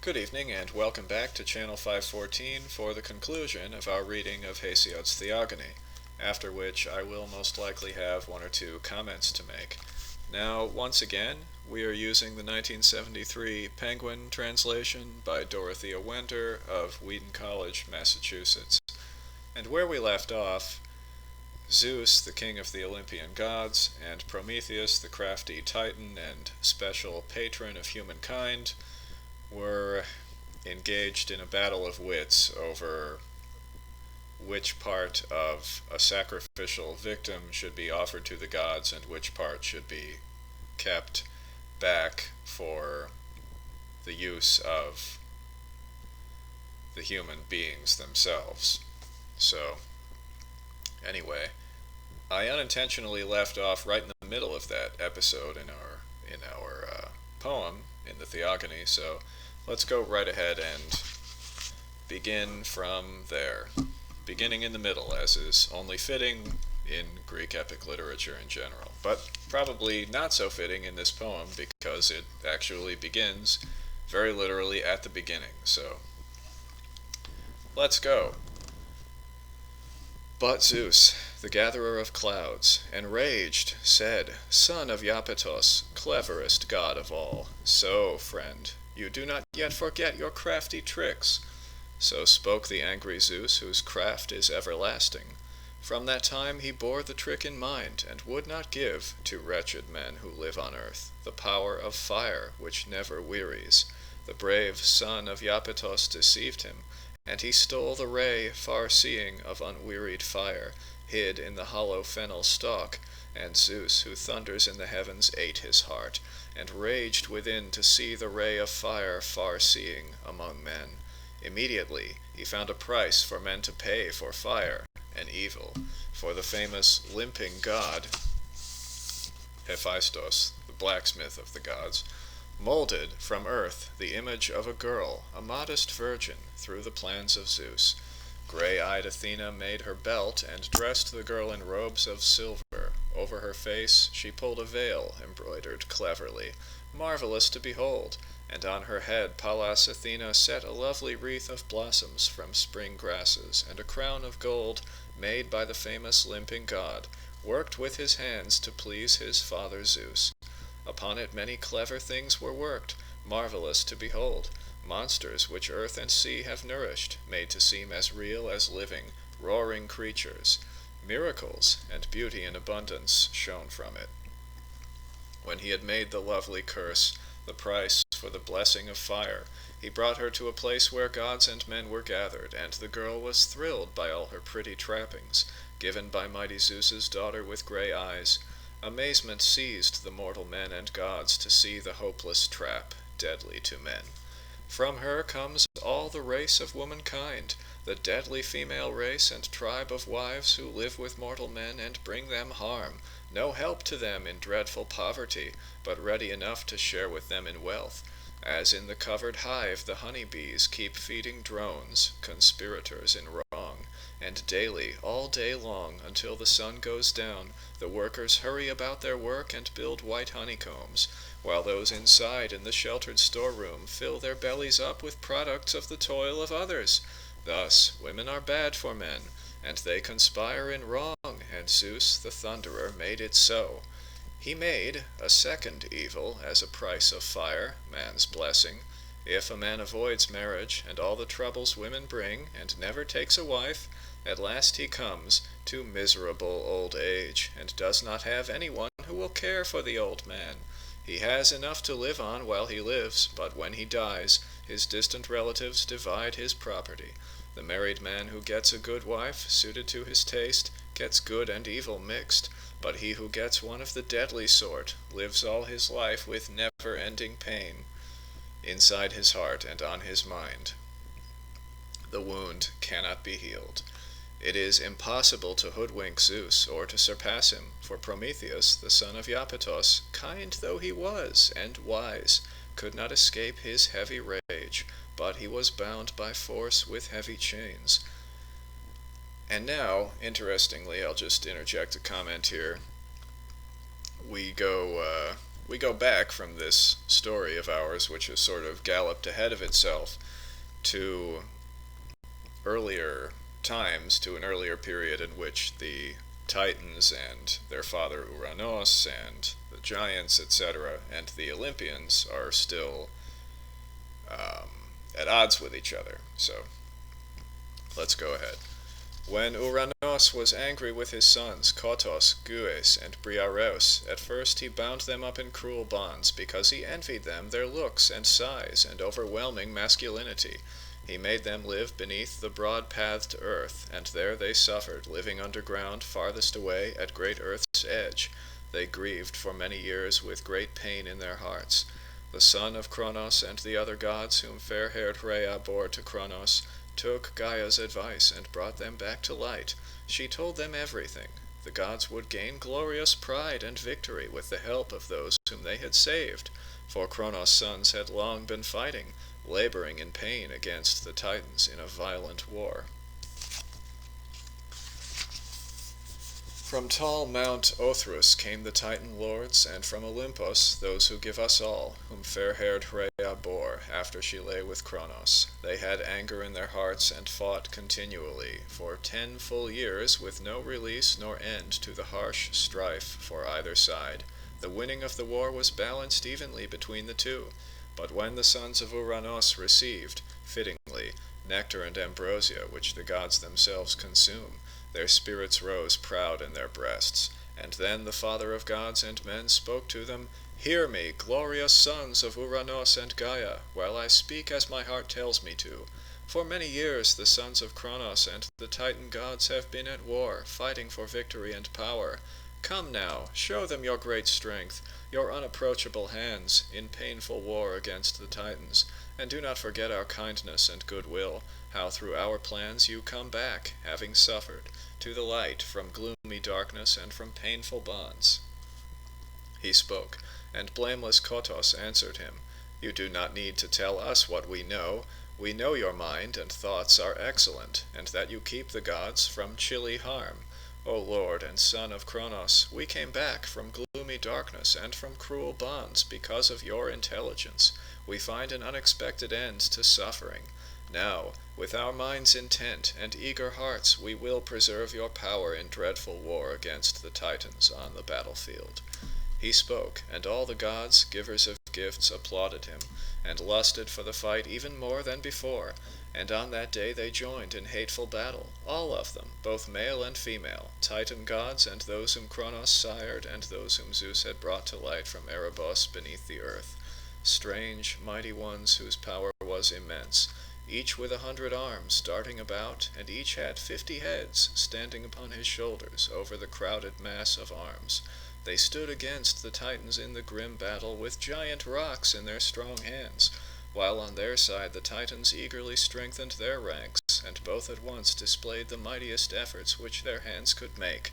Good evening and welcome back to Channel 514 for the conclusion of our reading of Hesiod's Theogony, after which I will most likely have one or two comments to make. Now, once again, we are using the 1973 Penguin translation by Dorothea Wender of Wheaton College, Massachusetts. And where we left off, Zeus, the king of the Olympian gods, and Prometheus, the crafty titan and special patron of humankind, were engaged in a battle of wits over which part of a sacrificial victim should be offered to the gods and which part should be kept back for the use of the human beings themselves. So, anyway, I unintentionally left off right in the middle of that episode in our poem in the Theogony, so let's go right ahead and begin from there, beginning in the middle, as is only fitting in Greek epic literature in general, but probably not so fitting in this poem because it actually begins very literally at the beginning. So let's go. But Zeus, the gatherer of clouds, enraged, said, "Son of Iapetos, cleverest god of all, so, friend, you do not yet forget your crafty tricks." So spoke the angry Zeus, whose craft is everlasting. From that time he bore the trick in mind, and would not give to wretched men who live on earth the power of fire which never wearies. The brave son of Iapetos deceived him, and he stole the ray far-seeing of unwearied fire, hid in the hollow fennel stalk, and Zeus, who thunders in the heavens, ate his heart, and raged within to see the ray of fire far-seeing among men. Immediately he found a price for men to pay for fire, an evil, for the famous limping god, Hephaestus, the blacksmith of the gods, molded from earth the image of a girl, a modest virgin, through the plans of Zeus. Gray-eyed Athena made her belt and dressed the girl in robes of silver. Over her face she pulled a veil embroidered cleverly, marvelous to behold, and on her head Pallas Athena set a lovely wreath of blossoms from spring grasses, and a crown of gold made by the famous limping god, worked with his hands to please his father Zeus. Upon it many clever things were worked, marvelous to behold, monsters which earth and sea have nourished, made to seem as real as living, roaring creatures. Miracles and beauty in abundance shone from it. When he had made the lovely curse, the price for the blessing of fire, he brought her to a place where gods and men were gathered, and the girl was thrilled by all her pretty trappings, given by mighty Zeus's daughter with gray eyes. Amazement seized the mortal men and gods to see the hopeless trap, deadly to men. From her comes all the race of womankind, the deadly female race and tribe of wives who live with mortal men and bring them harm, no help to them in dreadful poverty, but ready enough to share with them in wealth. As in the covered hive the honey bees keep feeding drones, conspirators in wrong, and daily, all day long, until the sun goes down, the workers hurry about their work and build white honeycombs, while those inside in the sheltered storeroom fill their bellies up with products of the toil of others. Thus women are bad for men, and they conspire in wrong, and Zeus the thunderer made it so. He made a second evil as a price of fire, man's blessing. If a man avoids marriage and all the troubles women bring, and never takes a wife, at last he comes to miserable old age, and does not have anyone who will care for the old man. He has enough to live on while he lives, but when he dies, his distant relatives divide his property. The married man who gets a good wife, suited to his taste, gets good and evil mixed, but he who gets one of the deadly sort lives all his life with never-ending pain inside his heart and on his mind. The wound cannot be healed. It is impossible to hoodwink Zeus or to surpass him, for Prometheus, the son of Iapetos, kind though he was and wise, could not escape his heavy rage, but he was bound by force with heavy chains. And now, interestingly, I'll just interject a comment here. We go we go back from this story of ours, which has sort of galloped ahead of itself, to earlier times, to an earlier period in which the Titans and their father Uranos and the giants, etc., and the Olympians are still at odds with each other. So let's go ahead. When Uranos was angry with his sons, Kotos, Gues, and Briareos, at first he bound them up in cruel bonds, because he envied them their looks and size and overwhelming masculinity. He made them live beneath the broad-pathed earth, and there they suffered, living underground farthest away at great earth's edge. They grieved for many years with great pain in their hearts. The son of Cronos and the other gods whom fair-haired Rhea bore to Cronos took Gaia's advice and brought them back to light. She told them everything. The gods would gain glorious pride and victory with the help of those whom they had saved, for Cronos' sons had long been fighting, laboring in pain against the Titans in a violent war. From tall Mount Othrys came the Titan lords, and from Olympus those who give us all, whom fair-haired Rhea bore after she lay with Cronos. They had anger in their hearts and fought continually for 10 full years, with no release nor end to the harsh strife for either side. The winning of the war was balanced evenly between the two. But when the sons of Uranos received, fittingly, nectar and ambrosia which the gods themselves consume, their spirits rose proud in their breasts. And then the Father of gods and men spoke to them, "Hear me, glorious sons of Uranos and Gaia, while I speak as my heart tells me to. For many years the sons of Cronos and the Titan gods have been at war, fighting for victory and power. Come now, show them your great strength, your unapproachable hands, in painful war against the Titans, and do not forget our kindness and goodwill, how through our plans you come back, having suffered, to the light from gloomy darkness and from painful bonds." He spoke, and blameless Kotos answered him, "You do not need to tell us what we know. We know your mind and thoughts are excellent, and that you keep the gods from chilly harm. O Lord and Son of Cronos, we came back from gloomy darkness and from cruel bonds because of your intelligence. We find an unexpected end to suffering. Now, with our minds intent and eager hearts, we will preserve your power in dreadful war against the Titans on the battlefield." He spoke, and all the gods, givers of gifts, applauded him, and lusted for the fight even more than before. And on that day they joined in hateful battle, all of them, both male and female, Titan gods and those whom Cronos sired and those whom Zeus had brought to light from Erebus beneath the earth. Strange, mighty ones whose power was immense, each with 100 arms, darting about, and each had 50 heads standing upon his shoulders over the crowded mass of arms. They stood against the Titans in the grim battle with giant rocks in their strong hands, while on their side the Titans eagerly strengthened their ranks, and both at once displayed the mightiest efforts which their hands could make.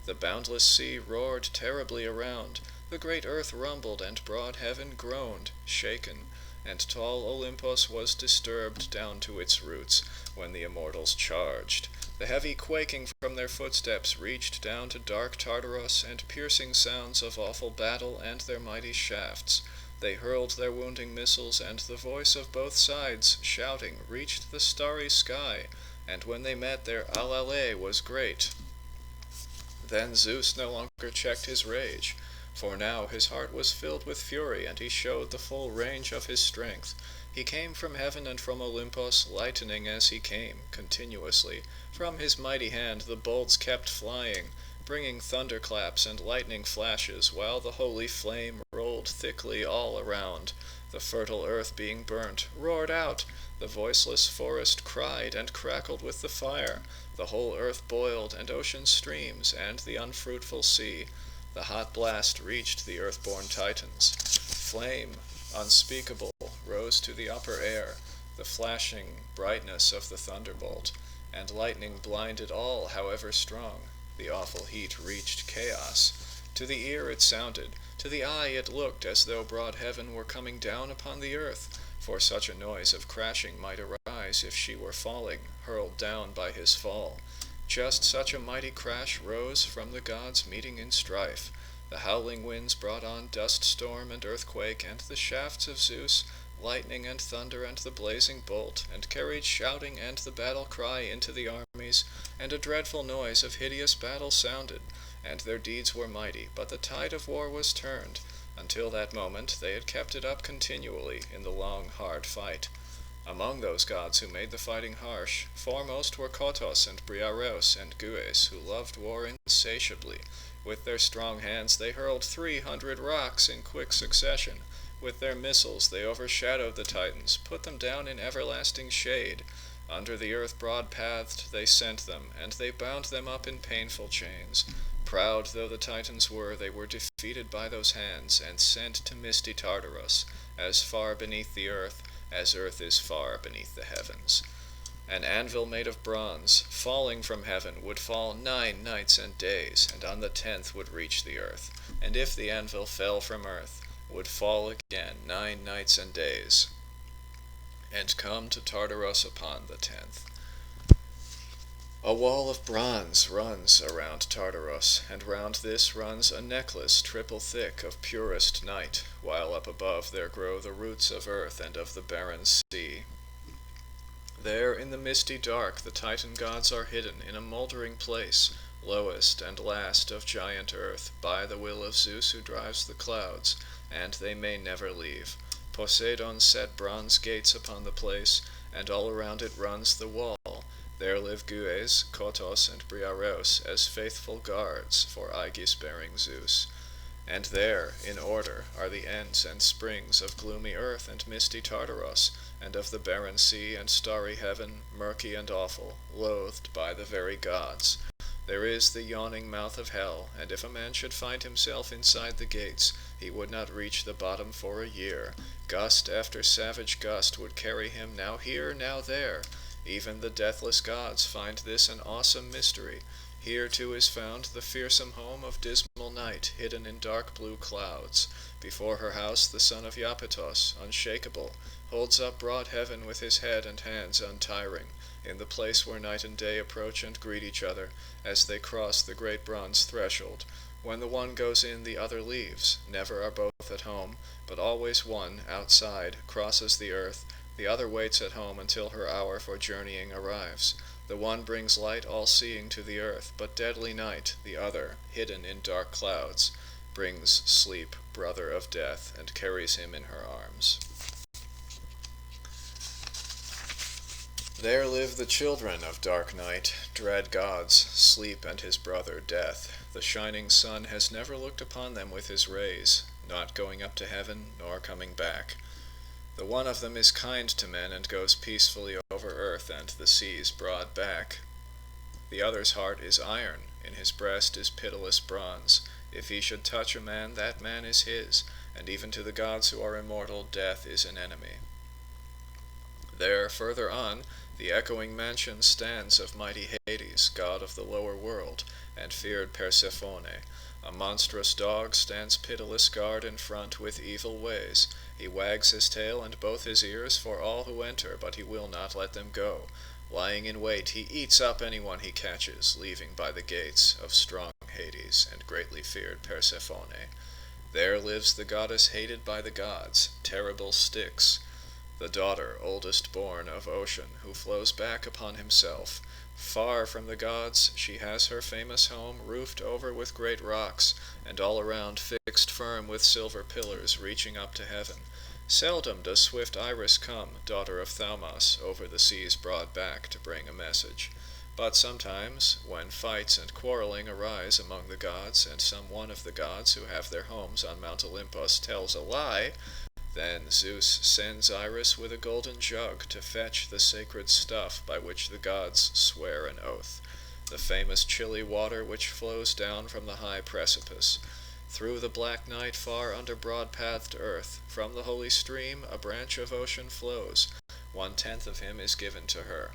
The boundless sea roared terribly around, the great earth rumbled, and broad heaven groaned, shaken, and tall Olympus was disturbed down to its roots, when the immortals charged. The heavy quaking from their footsteps reached down to dark Tartarus, and piercing sounds of awful battle and their mighty shafts. They hurled their wounding missiles, and the voice of both sides, shouting, reached the starry sky, and when they met their alale was great. Then Zeus no longer checked his rage, for now his heart was filled with fury, and he showed the full range of his strength. He came from heaven and from Olympus, lightening as he came, continuously. From his mighty hand the bolts kept flying, bringing thunderclaps and lightning flashes, while the holy flame rolled thickly all around. The fertile earth being burnt, roared out. The voiceless forest cried and crackled with the fire. The whole earth boiled, and ocean streams, and the unfruitful sea. The hot blast reached the earth-born Titans. Flame unspeakable rose to the upper air, the flashing brightness of the thunderbolt, and lightning blinded all, however strong. The awful heat reached chaos. To the ear it sounded, to the eye it looked as though broad heaven were coming down upon the earth, for such a noise of crashing might arise if she were falling, hurled down by his fall. Just such a mighty crash rose from the gods meeting in strife. The howling winds brought on dust storm and earthquake, and the shafts of Zeus, lightning and thunder and the blazing bolt, and carried shouting and the battle cry into the armies, and a dreadful noise of hideous battle sounded, and their deeds were mighty, but the tide of war was turned. Until that moment they had kept it up continually in the long, hard fight. Among those gods who made the fighting harsh, foremost were Kotos and Briareos and Gues, who loved war insatiably. With their strong hands they hurled 300 rocks in quick succession. With their missiles they overshadowed the Titans, put them down in everlasting shade. Under the earth broad-pathed they sent them, and they bound them up in painful chains. Proud though the Titans were, they were defeated by those hands, and sent to misty Tartarus, as far beneath the earth as earth is far beneath the heavens. An anvil made of bronze, falling from heaven, would fall 9 nights and days, and on the 10th would reach the earth. And if the anvil fell from earth, would fall again 9 nights and days, and come to Tartarus upon the 10th. A wall of bronze runs around Tartarus, and round this runs a necklace triple thick of purest night, while up above there grow the roots of earth and of the barren sea. There in the misty dark the Titan gods are hidden in a mouldering place, lowest and last of giant earth, by the will of Zeus who drives the clouds, and they may never leave. Poseidon set bronze gates upon the place, and all around it runs the wall. There live Gues, Kotos, and Briareos as faithful guards for Aegis-bearing Zeus. And there, in order, are the ends and springs of gloomy earth and misty Tartarus, and of the barren sea and starry heaven, murky and awful, loathed by the very gods. There is the yawning mouth of hell, and if a man should find himself inside the gates, he would not reach the bottom for a year. Gust after savage gust would carry him now here, now there. Even the deathless gods find this an awesome mystery. Here too is found the fearsome home of dismal night, hidden in dark blue clouds. Before her house the son of Iapetos, unshakable, holds up broad heaven with his head and hands untiring, in the place where night and day approach and greet each other, as they cross the great bronze threshold. When the one goes in, the other leaves. Never are both at home, but always one, outside, crosses the earth. The other waits at home until her hour for journeying arrives. The one brings light all-seeing to the earth, but deadly night, the other, hidden in dark clouds, brings sleep, brother of death, and carries him in her arms. There live the children of dark night, dread gods, sleep and his brother death. The shining sun has never looked upon them with his rays, not going up to heaven, nor coming back. The one of them is kind to men and goes peacefully over earth and the sea's broad back. The other's heart is iron, in his breast is pitiless bronze. If he should touch a man, that man is his, and even to the gods who are immortal, death is an enemy. There, further on, the echoing mansion stands of mighty Hades, god of the lower world, and feared Persephone. A monstrous dog stands pitiless guard in front with evil ways. He wags his tail and both his ears for all who enter, but he will not let them go. Lying in wait, he eats up anyone he catches, leaving by the gates of strong Hades and greatly feared Persephone. There lives the goddess hated by the gods, terrible Styx, the daughter oldest born of Ocean, who flows back upon himself. Far from the gods, she has her famous home, roofed over with great rocks, and all around fixed firm with silver pillars reaching up to heaven. Seldom does swift Iris come, daughter of Thaumas, over the sea's broad back to bring a message. But sometimes, when fights and quarreling arise among the gods, and some one of the gods who have their homes on Mount Olympus tells a lie, then Zeus sends Iris with a golden jug to fetch the sacred stuff by which the gods swear an oath, the famous chilly water which flows down from the high precipice. Through the black night far under broad-pathed earth, from the holy stream a branch of ocean flows. 1/10 of him is given to her.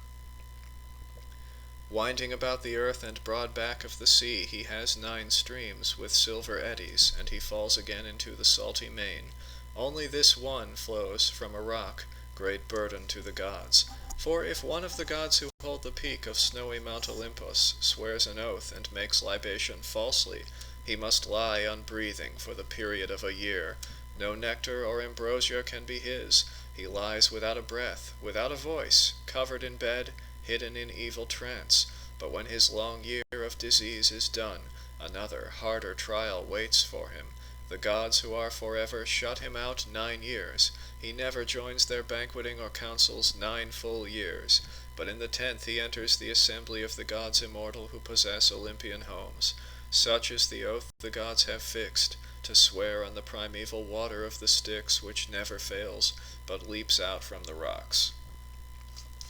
Winding about the earth and broad back of the sea, he has 9 streams with silver eddies, and he falls again into the salty main. Only this one flows from a rock, great burden to the gods. For if one of the gods who hold the peak of snowy Mount Olympus swears an oath and makes libation falsely, He must lie unbreathing for the period of a year. No nectar or ambrosia can be his. He lies without a breath, without a voice, covered in bed, hidden in evil trance. But when his long year of disease is done, another, harder trial waits for him. The gods who are forever shut him out 9 years. He never joins their banqueting or councils 9 full years. But in the 10th he enters the assembly of the gods immortal who possess Olympian homes. Such is the oath the gods have fixed, to swear on the primeval water of the Styx which never fails, but leaps out from the rocks.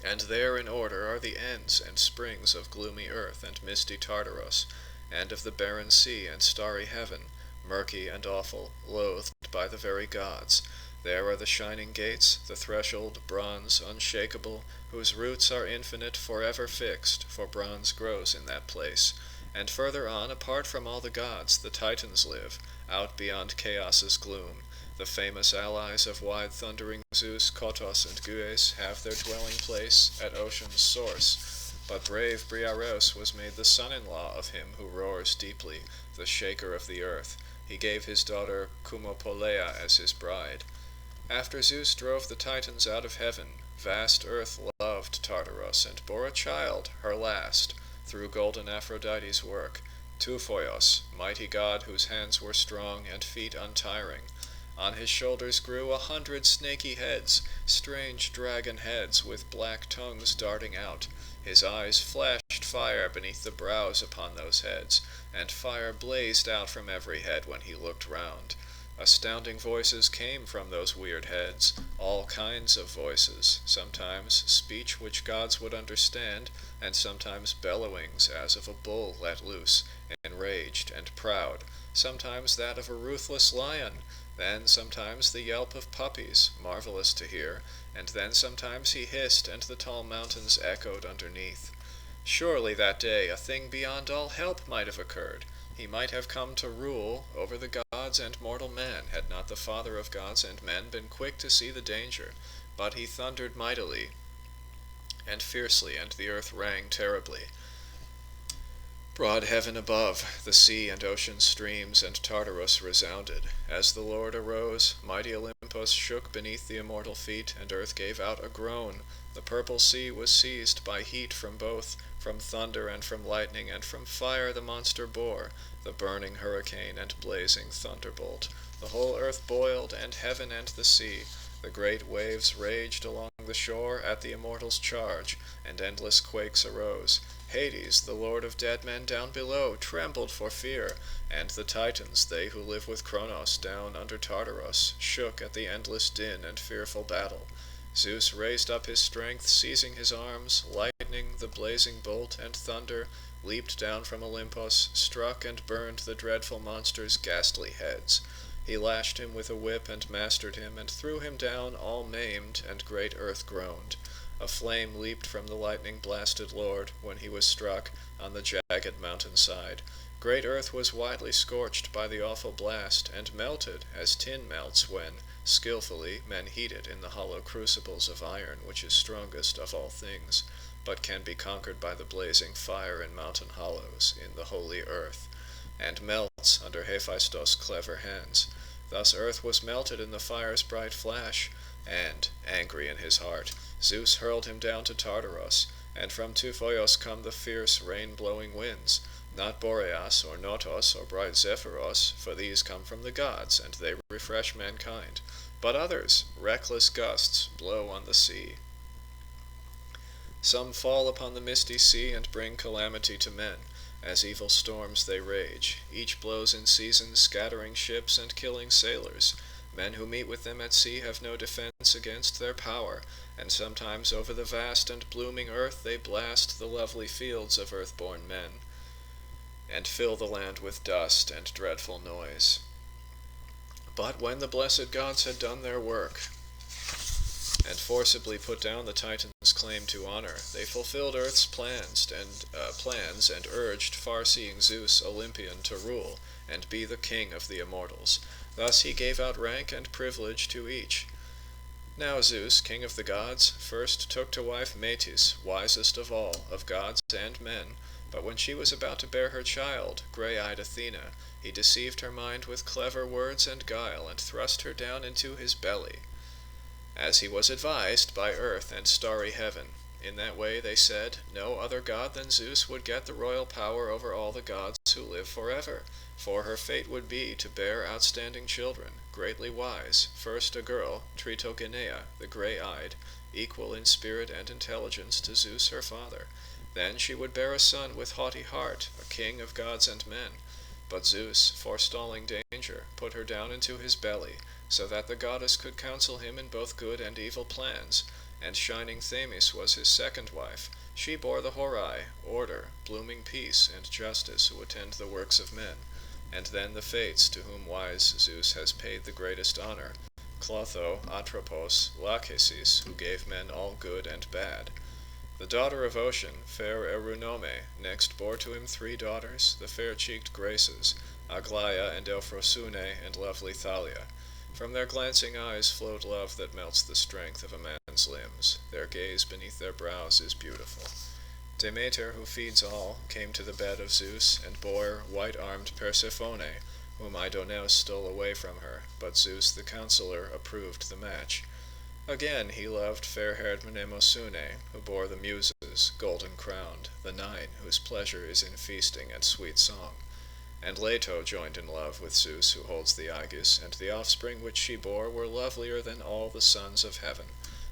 And there in order are the ends and springs of gloomy earth and misty Tartarus, and of the barren sea and starry heaven, murky and awful, loathed by the very gods. There are the shining gates, the threshold, bronze, unshakable, whose roots are infinite, forever fixed, for bronze grows in that place. And further on, apart from all the gods, the Titans live, out beyond chaos's gloom. The famous allies of wide thundering Zeus, Kotos, and Gues have their dwelling place at ocean's source. But brave Briareos was made the son-in-law of him who roars deeply, the shaker of the earth. He gave his daughter Cumopolea as his bride. After Zeus drove the Titans out of heaven, vast earth loved Tartarus and bore a child, her last, through golden Aphrodite's work, Tuphoios, mighty god whose hands were strong and feet untiring. On his shoulders grew 100 snaky heads, strange dragon heads with black tongues darting out. His eyes flashed fire beneath the brows upon those heads, and fire blazed out from every head when he looked round. Astounding voices came from those weird heads, all kinds of voices, sometimes speech which gods would understand, and sometimes bellowings as of a bull let loose, enraged and proud, sometimes that of a ruthless lion, then sometimes the yelp of puppies, marvelous to hear, and then sometimes he hissed and the tall mountains echoed underneath. Surely that day a thing beyond all help might have occurred. He might have come to rule over the gods and mortal man, had not the Father of gods and men been quick to see the danger. But he thundered mightily and fiercely, and the earth rang terribly. Broad heaven above, the sea and ocean streams and Tartarus resounded. As the Lord arose, mighty Olympus shook beneath the immortal feet, and earth gave out a groan. The purple sea was seized by heat from both, from thunder and from lightning, and from fire the monster bore, the burning hurricane and blazing thunderbolt. The whole earth boiled, and heaven and the sea. The great waves raged along the shore at the immortal's charge, and endless quakes arose. Hades, the lord of dead men down below, trembled for fear, and the Titans, they who live with Kronos down under Tartarus, shook at the endless din and fearful battle. Zeus raised up his strength, seizing his arms, lightning, the blazing bolt, and thunder, leaped down from Olympus, struck and burned the dreadful monster's ghastly heads. He lashed him with a whip and mastered him, and threw him down all maimed, and great earth groaned. A flame leaped from the lightning-blasted lord when he was struck on the jagged mountainside. Great earth was widely scorched by the awful blast, and melted as tin melts when, skilfully, men heat it in the hollow crucibles of iron, which is strongest of all things, but can be conquered by the blazing fire in mountain hollows in the holy earth, and melts under Hephaestus' clever hands. Thus earth was melted in the fire's bright flash, and, angry in his heart, Zeus hurled him down to Tartarus, and from Tuphoios come the fierce rain-blowing winds, not Boreas or Notos or bright Zephyros, for these come from the gods, and they refresh mankind, but others, reckless gusts, blow on the sea. Some fall upon the misty sea and bring calamity to men. As evil storms they rage. Each blows in season, scattering ships and killing sailors. Men who meet with them at sea have no defense against their power, and sometimes over the vast and blooming earth they blast the lovely fields of earth-born men, and fill the land with dust and dreadful noise. But when the blessed gods had done their work, and forcibly put down the Titans' claim to honor, they fulfilled earth's plans and urged far-seeing Zeus, Olympian, to rule and be the king of the immortals. Thus he gave out rank and privilege to each. Now Zeus, king of the gods, first took to wife Metis, wisest of all, of gods and men, But when she was about to bear her child, gray-eyed Athena, he deceived her mind with clever words and guile, and thrust her down into his belly, as he was advised by earth and starry heaven. In that way, they said, no other god than Zeus would get the royal power over all the gods who live forever, for her fate would be to bear outstanding children, greatly wise, first a girl, Tritogeneia, the gray-eyed, equal in spirit and intelligence to Zeus her father. Then she would bear a son with haughty heart, a king of gods and men. But Zeus, forestalling danger, put her down into his belly, so that the goddess could counsel him in both good and evil plans. And shining Themis was his second wife. She bore the Horai, order, blooming peace, and justice who attend the works of men. And then the Fates, to whom wise Zeus has paid the greatest honor, Clotho, Atropos, Lachesis, who gave men all good and bad. The daughter of Ocean, fair Eurynome, next bore to him 3 daughters, the fair-cheeked Graces, Aglaia and Euphrosyne and lovely Thalia. From their glancing eyes flowed love that melts the strength of a man's limbs. Their gaze beneath their brows is beautiful. Demeter, who feeds all, came to the bed of Zeus, and bore white-armed Persephone, whom Idoneus stole away from her, but Zeus the counselor approved the match. Again he loved fair-haired Mnemosyne, who bore the Muses, golden-crowned, the 9, whose pleasure is in feasting and sweet song. And Leto joined in love with Zeus, who holds the Aegis, and the offspring which she bore were lovelier than all the sons of heaven,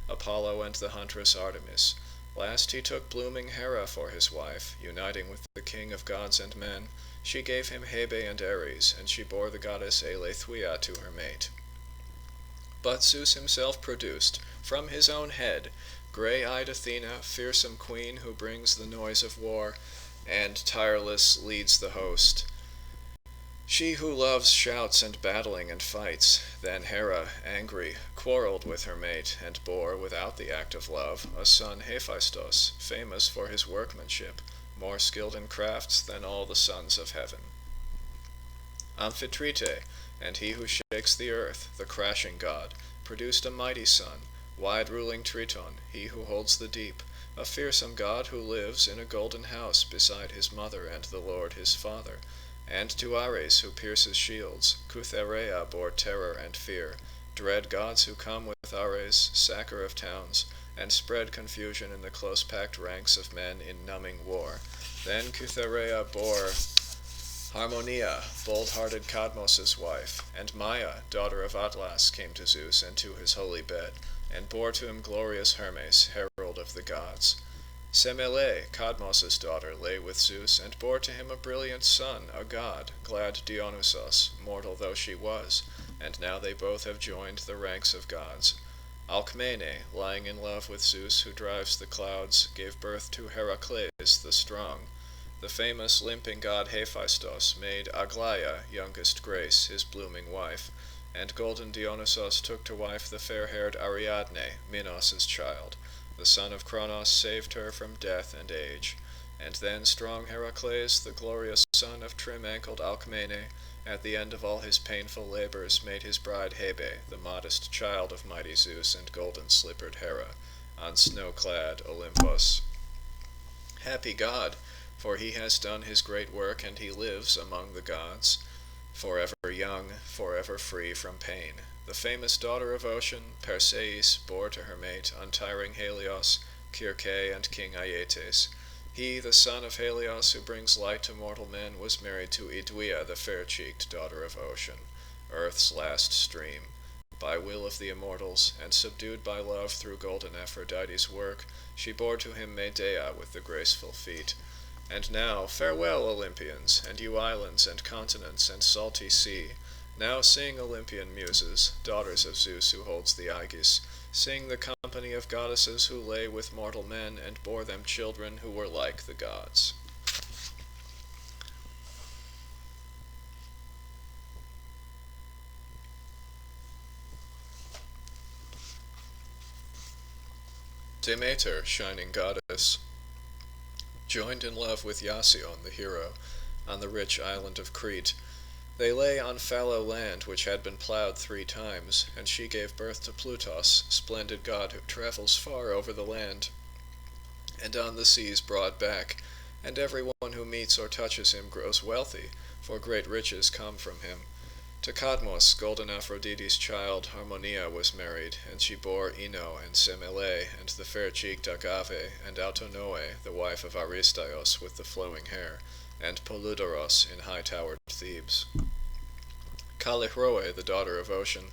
Apollo and the huntress Artemis. Last he took blooming Hera for his wife, uniting with the king of gods and men. She gave him Hebe and Ares, and she bore the goddess Eileithyia to her mate. But Zeus himself produced, from his own head, gray-eyed Athena, fearsome queen who brings the noise of war, and tireless leads the host. She who loves shouts and battling and fights. Then Hera, angry, quarreled with her mate, and bore, without the act of love, a son Hephaestus, famous for his workmanship, more skilled in crafts than all the sons of heaven. Amphitrite, and he who shakes the earth, the crashing god, produced a mighty son, wide-ruling Triton, he who holds the deep, a fearsome god who lives in a golden house beside his mother and the Lord his father. And to Ares, who pierces shields, Cutherea bore terror and fear, dread gods who come with Ares, sacker of towns, and spread confusion in the close-packed ranks of men in numbing war. Then Cutherea bore Harmonia, bold-hearted Cadmos' wife, and Maia, daughter of Atlas, came to Zeus and to his holy bed, and bore to him glorious Hermes, herald of the gods. Semele, Cadmos' daughter, lay with Zeus, and bore to him a brilliant son, a god, glad Dionysos, mortal though she was, and now they both have joined the ranks of gods. Alcmene, lying in love with Zeus, who drives the clouds, gave birth to Heracles the strong. The famous limping god Hephaestus made Aglaia, youngest Grace, his blooming wife, and golden Dionysos took to wife the fair-haired Ariadne, Minos' child. The son of Cronos saved her from death and age. And then strong Heracles, the glorious son of trim-ankled Alcmene, at the end of all his painful labors, made his bride Hebe, the modest child of mighty Zeus and golden-slippered Hera, on snow-clad Olympus. Happy god, for he has done his great work, and he lives among the gods, forever young, forever free from pain. The famous daughter of Ocean, Perseis, bore to her mate untiring Helios, Circe, and King Aietes. He, the son of Helios, who brings light to mortal men, was married to Idyia, the fair-cheeked daughter of Ocean, Earth's last stream. By will of the immortals, and subdued by love through golden Aphrodite's work, she bore to him Medea with the graceful feet. And now, farewell, Olympians, and you islands and continents and salty sea. Now sing, Olympian muses, daughters of Zeus who holds the Aegis. Sing the company of goddesses who lay with mortal men and bore them children who were like the gods. Demeter, shining goddess, joined in love with Iasion, the hero, on the rich island of Crete. They lay on fallow land which had been plowed 3 times, and she gave birth to Plutos, splendid god who travels far over the land, and on the sea's broad back, and everyone who meets or touches him grows wealthy, for great riches come from him. To Cadmos, golden Aphrodite's child, Harmonia was married, and she bore Ino and Semele, and the fair-cheeked Agave, and Autonoe, the wife of Aristaios with the flowing hair, and Polludoros in high-towered Thebes. Callirrhoe, the daughter of Ocean,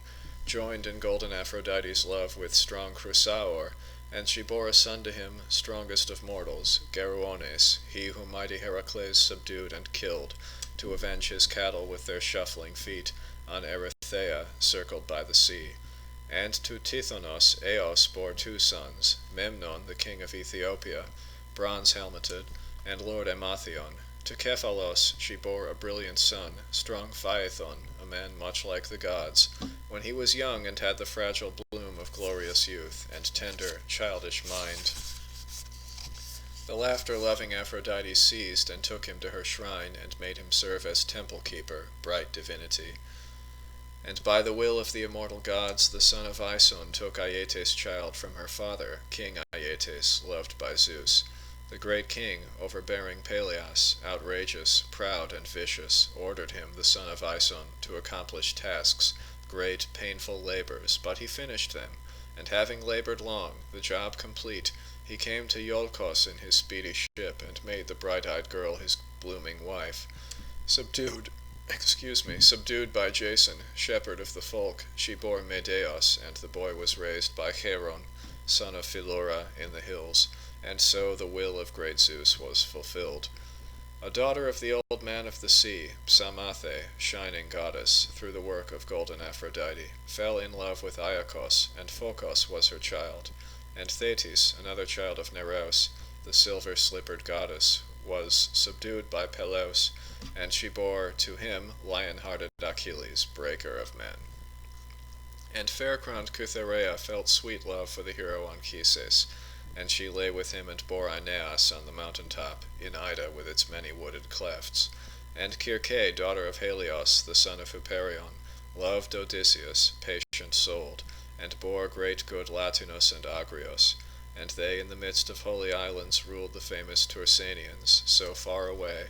joined in golden Aphrodite's love with strong Chrysaor, and she bore a son to him, strongest of mortals, Geruones, he whom mighty Heracles subdued and killed, to avenge his cattle with their shuffling feet, on Erythea, circled by the sea. And to Tithonus Eos bore two sons, Memnon, the king of Ethiopia, bronze-helmeted, and Lord Amathion. To Cephalos she bore a brilliant son, strong Phaethon, a man much like the gods, when he was young and had the fragile bloom of glorious youth, and tender, childish mind. The laughter-loving Aphrodite seized and took him to her shrine, and made him serve as temple-keeper, bright divinity. And by the will of the immortal gods, the son of Aeson took Aietes' child from her father, King Aietes, loved by Zeus. The great king, overbearing Peleus, outrageous, proud, and vicious, ordered him, the son of Aeson, to accomplish tasks, great, painful labors, but he finished them, and having labored long, the job complete, he came to Iolcos in his speedy ship, and made the bright-eyed girl his blooming wife. Subdued by Jason, shepherd of the folk, she bore Medeos, and the boy was raised by Charon, son of Philura, in the hills, and so the will of great Zeus was fulfilled. A daughter of the old man of the sea, Psamathe, shining goddess, through the work of golden Aphrodite, fell in love with Iacchos, and Phocos was her child. And Thetis, another child of Nereus, the silver-slippered goddess, was subdued by Peleus, and she bore to him lion-hearted Achilles, breaker of men. And fair-crowned Cytherea felt sweet love for the hero Anchises, and she lay with him and bore Aeneas on the mountain-top, in Ida with its many wooded clefts. And Circe, daughter of Helios, the son of Hyperion, loved Odysseus, patient-souled, and bore great good Latinus and Agrios, and they in the midst of holy islands ruled the famous Tursanians, so far away.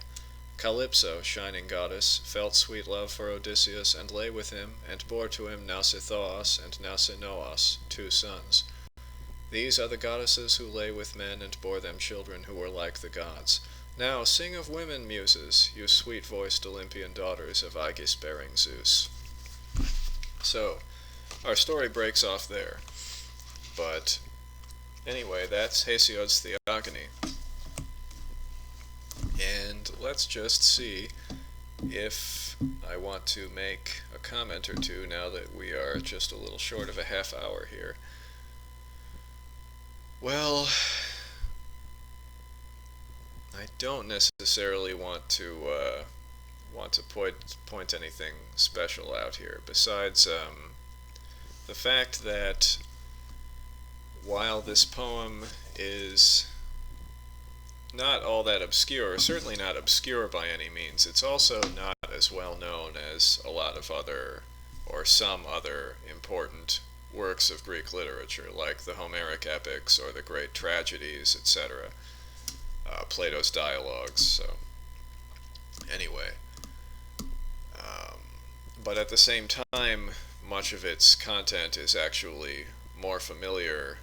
Calypso, shining goddess, felt sweet love for Odysseus, and lay with him, and bore to him Nausithoos and Nausinoos, two sons. These are the goddesses who lay with men and bore them children who were like the gods. Now sing of women, muses, you sweet-voiced Olympian daughters of Aegis-bearing Zeus. So, our story breaks off there. But, anyway, that's Hesiod's Theogony. And let's just see if I want to make a comment or two now that we are just a little short of a half hour here. Well, I don't necessarily want to point anything special out here, besides the fact that while this poem is not all that obscure, certainly not obscure by any means, it's also not as well known as a lot of other, or some other, important works of Greek literature, like the Homeric epics or the great tragedies, etc., Plato's dialogues. So, anyway, but at the same time, much of its content is actually more familiar,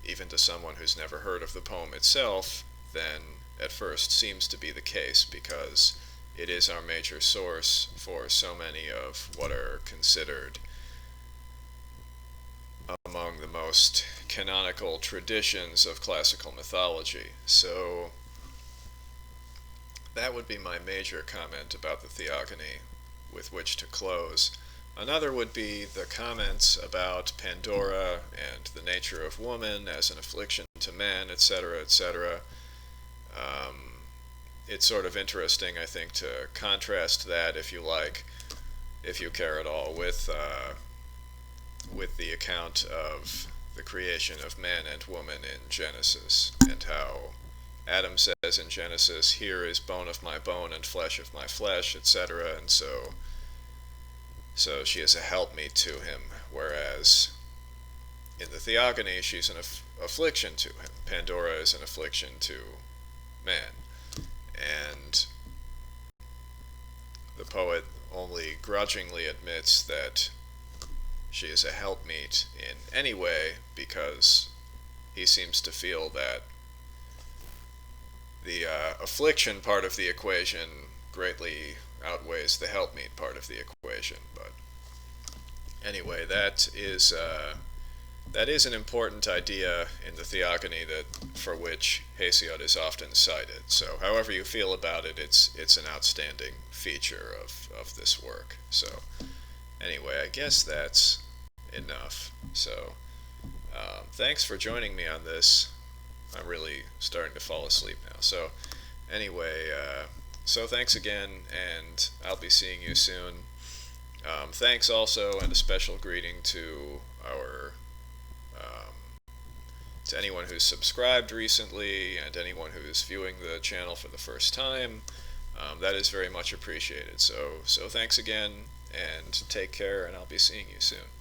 even to someone who's never heard of the poem itself, than at first seems to be the case, because it is our major source for so many of what are considered among the most canonical traditions of classical mythology. So that would be my major comment about the Theogony with which to close. Another would be the comments about Pandora and the nature of woman as an affliction to man, etc., etc. It's sort of interesting, I think, to contrast that, if you like, if you care at all, with the account of the creation of man and woman in Genesis, and how Adam says in Genesis, "Here is bone of my bone and flesh of my flesh," etc., and so she is a helpmeet to him, whereas in the Theogony she's an affliction to him. Pandora is an affliction to man. and the poet only grudgingly admits that she is a helpmeet in any way because he seems to feel that the affliction part of the equation greatly outweighs the helpmeet part of the equation. But anyway, that is an important idea in the Theogony that for which Hesiod is often cited. So, however you feel about it, it's an outstanding feature of this work. So, anyway, I guess that's enough. So, thanks for joining me on this. I'm really starting to fall asleep now. So, anyway, so thanks again, and I'll be seeing you soon. Thanks also, and a special greeting to our to anyone who's subscribed recently and anyone who's viewing the channel for the first time. That is very much appreciated. So thanks again, and take care, and I'll be seeing you soon.